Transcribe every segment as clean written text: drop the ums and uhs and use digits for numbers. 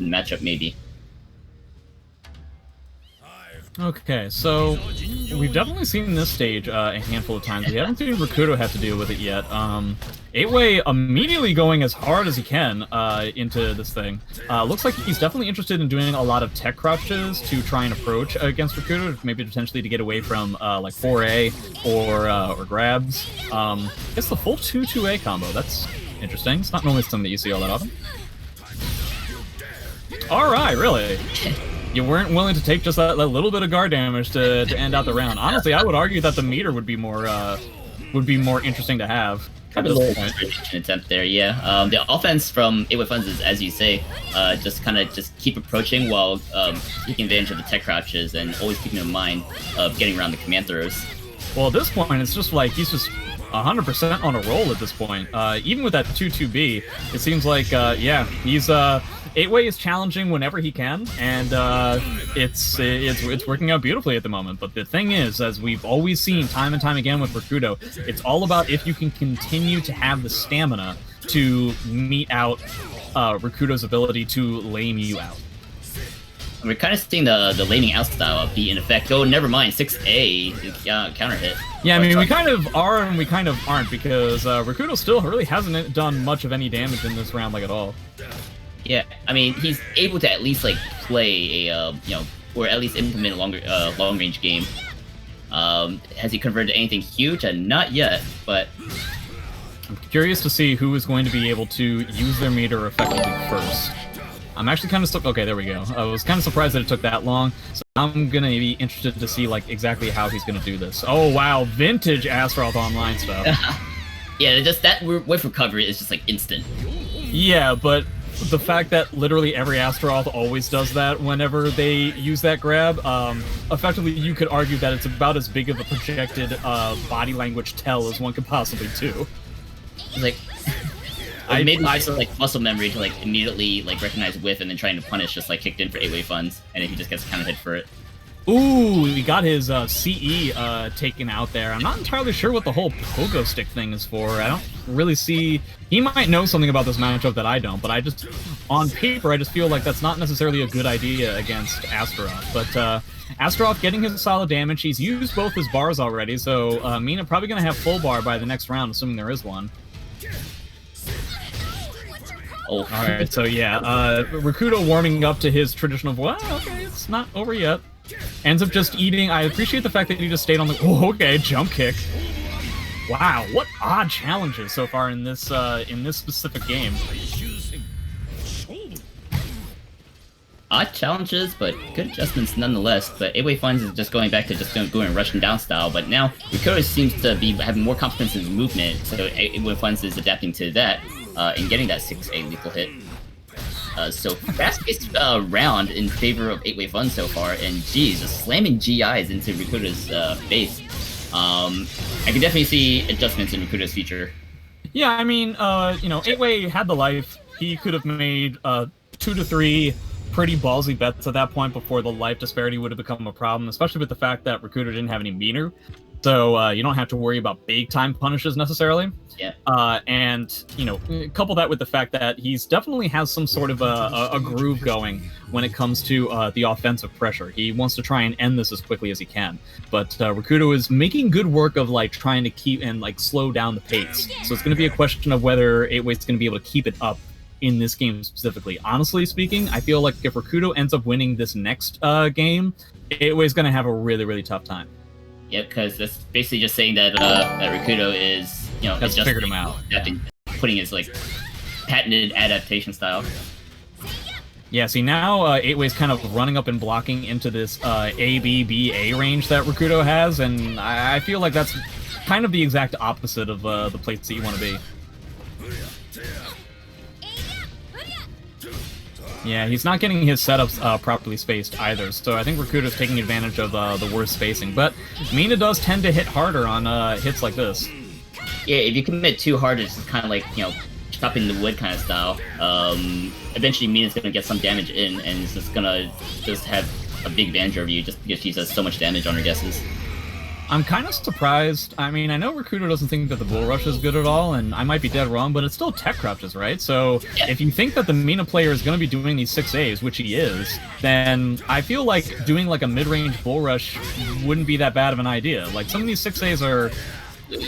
matchup, maybe. Okay, so we've definitely seen this stage a handful of times. We haven't seen Rikuto have to deal with it yet. 8way immediately going as hard as he can into this thing. Looks like he's definitely interested in doing a lot of tech crouches to try and approach against Rikuto, maybe potentially to get away from like 4A or grabs. I guess the full 2-2A combo, that's interesting. It's not normally something that you see all that often. Alright, really? You weren't willing to take just that little bit of guard damage to end out the round. Honestly, I would argue that the meter would be more interesting to have at this point. Attempt there, yeah. The offense from 8WayFunz is, as you say, just keep approaching while taking advantage of the tech crouches and always keeping in mind of getting around the command throws. Well, at this point, it's just like he's just 100% on a roll at this point. Even with that 2-2B, it seems like, yeah, he's 8way is challenging whenever he can, and it's working out beautifully at the moment. But the thing is, as we've always seen time and time again with Rikuto, it's all about if you can continue to have the stamina to meet out Rikuto's ability to lame you out. We're kind of seeing the laning out style be in effect. Oh, never mind, 6A counter hit. Yeah, I mean, we kind of are and we kind of aren't, because Rikuto still really hasn't done much of any damage in this round, like, at all. Yeah, I mean, he's able to at least, like, play a, or at least implement a long-range game. Has he converted to anything huge? Not yet, but... I'm curious to see who is going to be able to use their meter effectively first. I'm actually kind of okay, there we go. I was kind of surprised that it took that long, so I'm gonna be interested to see, like, exactly how he's gonna do this. Oh, wow, vintage Astaroth Online stuff. Yeah, just that wave recovery is just, like, instant. Yeah, but the fact that literally every Astaroth always does that whenever they use that grab, effectively you could argue that it's about as big of a projected body language tell as one could possibly do. Like, maybe just like muscle memory to like immediately like recognize whiff and then trying to punish just like kicked in for 8WayFunz, and then he just gets counter hit for it. Ooh, he got his CE taken out there. I'm not entirely sure what the whole pogo stick thing is for. I don't really see... He might know something about this matchup that I don't, but I just... On paper, I just feel like that's not necessarily a good idea against Astaroth. But Astaroth getting his solid damage. He's used both his bars already, so Mina probably going to have full bar by the next round, assuming there is one. Oh. Alright, so yeah, Rikuto warming up to his traditional... Well, okay, it's not over yet. Ends up just eating. I appreciate the fact that he just stayed on the... Oh, okay, jump kick. Wow, what odd challenges so far in this specific game. Odd challenges, but good adjustments nonetheless. But 8WayFunz is just going back to just going Russian down style. But now Rikuto seems to be having more confidence in his movement, so 8WayFunz is adapting to that and getting that 6A lethal hit. So fast-paced round in favor of 8WayFunz so far, and geez, just slamming GIs into Rikuto's face. I can definitely see adjustments in Rikuto's future. Yeah, I mean, 8way had the life. He could have made 2 to 3 pretty ballsy bets at that point before the life disparity would have become a problem, especially with the fact that Rikuto didn't have any meter. So you don't have to worry about big-time punishes necessarily. Yeah. And, couple that with the fact that he's definitely has some sort of a groove going when it comes to the offensive pressure. He wants to try and end this as quickly as he can. But Rikuto is making good work of, like, trying to keep and, like, slow down the pace. So it's going to be a question of whether 8way's going to be able to keep it up in this game specifically. Honestly speaking, I feel like if Rikuto ends up winning this next game, 8way's going to have a really, really tough time. Yeah, because that's basically just saying that that Rikuto is, has just figured him out. Putting his like patented adaptation style. Yeah, see now 8way's kind of running up and blocking into this A-B-B-A range that Rikuto has, and I feel like that's kind of the exact opposite of the place that you want to be. Yeah, he's not getting his setups properly spaced either, so I think Rikuto's taking advantage of the worst spacing. But Mina does tend to hit harder on hits like this. Yeah, if you commit too hard, it's just kind of like, chopping the wood kind of style. Eventually Mina's going to get some damage in, and it's just going to have a big advantage over you just because she does so much damage on her guesses. I'm kind of surprised. I mean, I know Rikuto doesn't think that the Bull Rush is good at all, and I might be dead wrong, but it's still tech crouches, right? So if you think that the Mina player is going to be doing these 6As, which he is, then I feel like doing like a mid-range Bull Rush wouldn't be that bad of an idea. Like, some of these 6As are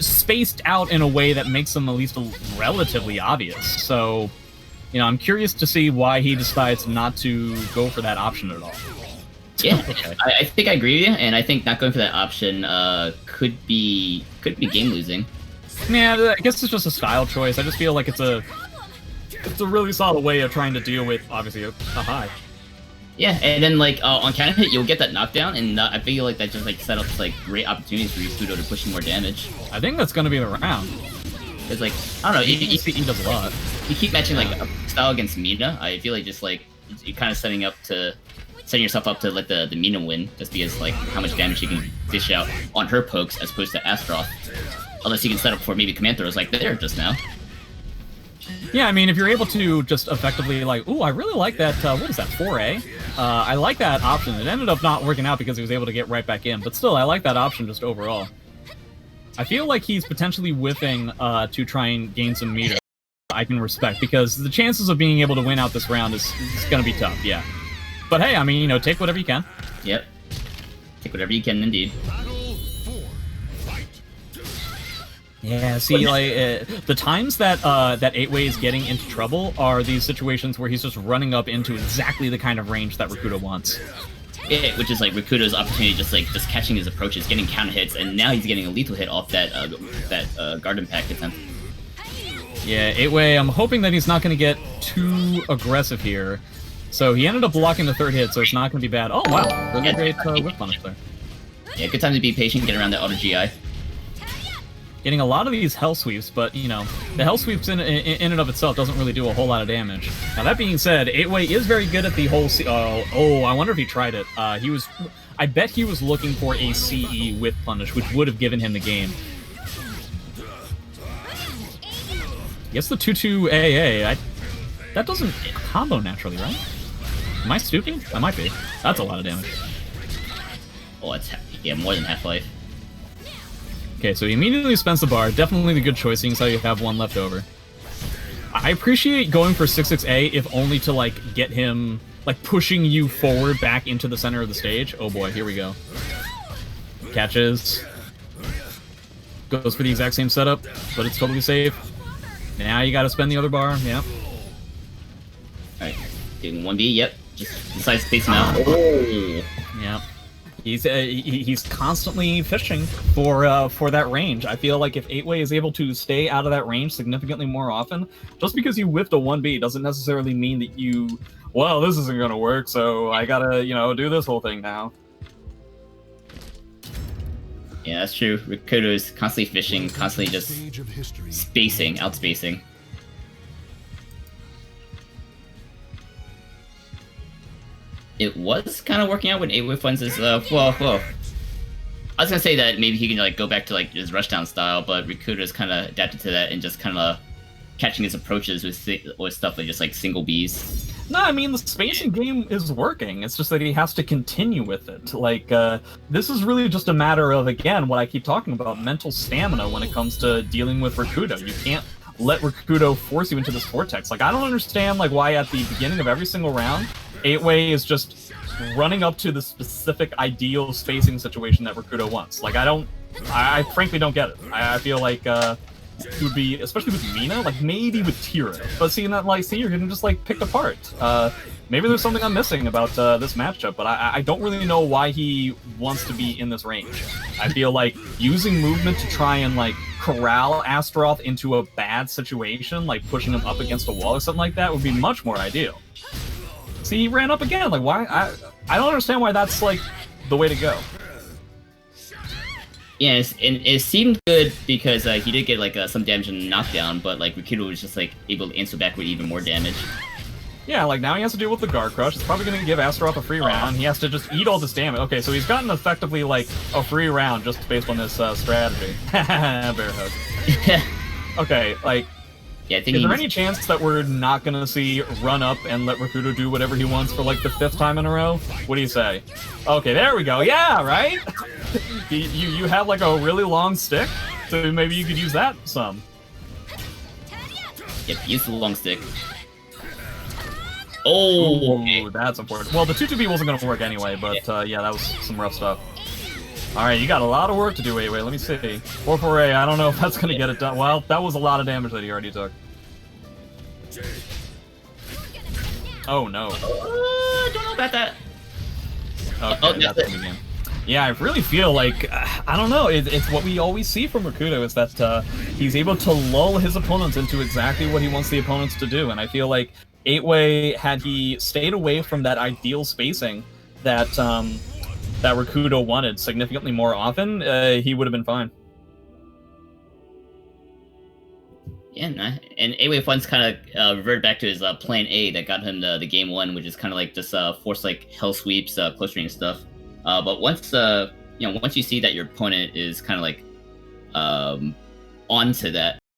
spaced out in a way that makes them at least relatively obvious. So, you know, I'm curious to see why he decides not to go for that option at all. Yeah, Okay. I think I agree with you, and I think not going for that option could be game losing. Yeah, I guess it's just a style choice. I just feel like it's a really solid way of trying to deal with, obviously, a high. Yeah, and then like on counter hit, you'll get that knockdown, and I feel like that just like set up like great opportunities for Rikuto to push more damage. I think that's going to be the round. It's like, I don't know, he does a lot. You keep matching like a style against Mina. I feel like just like you're kind of setting yourself up to let the Mina win, just because like how much damage you can dish out on her pokes as opposed to Astaroth. Unless you can set up for maybe command throws like there just now. Yeah, I mean, if you're able to just effectively like, ooh, I really like that, what is that, 4A? I like that option. It ended up not working out because he was able to get right back in, but still, I like that option just overall. I feel like he's potentially whiffing to try and gain some meter. I can respect, because the chances of being able to win out this round is going to be tough, yeah. But hey, I mean, you know, take whatever you can. Yep. Take whatever you can, indeed. Yeah, see, like, the times that that 8way is getting into trouble are these situations where he's just running up into exactly the kind of range that Rikuto wants. Yeah, which is like Rikuto's opportunity, just catching his approaches, getting counter hits, and now he's getting a lethal hit off that guard impact attempt. Yeah, 8way, I'm hoping that he's not going to get too aggressive here. So he ended up blocking the third hit, so it's not going to be bad. Oh, wow. Really great whip punish there. Yeah, good time to be patient, get around the auto GI. Getting a lot of these hell sweeps, but, you know, the hell sweeps in and of itself doesn't really do a whole lot of damage. Now, that being said, 8way is very good at the whole... oh, I wonder if he tried it. I bet he was looking for a CE whip punish, which would have given him the game. Guess the 2-2 AA, that doesn't combo naturally, right? Am I stupid? I might be. That's a lot of damage. Oh, it's more than Half-Life. Okay, so he immediately spends the bar. Definitely the good choice, seeing as how you have one left over. I appreciate going for 6-6A, if only to, like, get him, like, pushing you forward back into the center of the stage. Oh boy, here we go. Catches. Goes for the exact same setup, but it's totally safe. Now you gotta spend the other bar, yeah. Alright, doing 1B, yep. Just decides to space him out. Oh! Yeah. He's constantly fishing for that range. I feel like if 8way is able to stay out of that range significantly more often, just because you whiffed a 1B doesn't necessarily mean that you, well, this isn't gonna work, so I gotta, you know, do this whole thing now. Yeah, that's true. Rikuto is constantly fishing, constantly just spacing, outspacing. It was kind of working out when 8WayFunz is, well, I was gonna say that maybe he can, like, go back to, like, his rushdown style, but Rikuto's kind of adapted to that and just kind of catching his approaches with stuff like just, like, single Bs. No, I mean, the spacing game is working. It's just that he has to continue with it. Like, this is really just a matter of, again, what I keep talking about, mental stamina when it comes to dealing with Rikuto. You can't let Rikuto force you into this vortex. Like, I don't understand, like, why at the beginning of every single round, 8way is just running up to the specific ideal spacing situation that Rikuto wants. Like, I frankly don't get it. I feel like, it would be, especially with Mina, like, maybe with Tira. But seeing that, like, see, you're getting just, like, picked apart. Maybe there's something I'm missing about this matchup, but I don't really know why he wants to be in this range. I feel like using movement to try and, like, corral Astaroth into a bad situation, like pushing him up against a wall or something like that, would be much more ideal. See, he ran up again. Like, why? I don't understand why that's, like, the way to go. Yes, and it seemed good because he did get, like, some damage in the knockdown, but, like, Rikuto was just, like, able to answer back with even more damage. Yeah, like, now he has to deal with the guard crush. It's probably going to give Astaroth a free round. He has to just eat all this damage. Okay, so he's gotten effectively, like, a free round just based on this strategy. Bear hug. Okay, like, yeah, I think is there any chance that we're not going to see run up and let Rikuto do whatever he wants for, like, the 5th time in a row? What do you say? Okay, there we go. Yeah, right? You have like a really long stick, so maybe you could use that some. Yep, use the long stick. Oh, okay. That's important. Well, the 2-2-B wasn't going to work anyway, but yeah, that was some rough stuff. Alright, you got a lot of work to do, 8way. Let me see. 4-4-A, I don't know if that's going to get it done. Well, that was a lot of damage that he already took. Oh, no. I don't know about that. Okay, that's the game. Yeah, I really feel like, I don't know, it's what we always see from Rikuto, is that he's able to lull his opponents into exactly what he wants the opponents to do, and I feel like 8way, had he stayed away from that ideal spacing that that Rikuto wanted significantly more often, he would have been fine. Yeah, and 8WayFunz kind of reverted back to his plan A that got him the game one, which is kind of like just force like hell sweeps, close range stuff. But once once you see that your opponent is kind of like onto that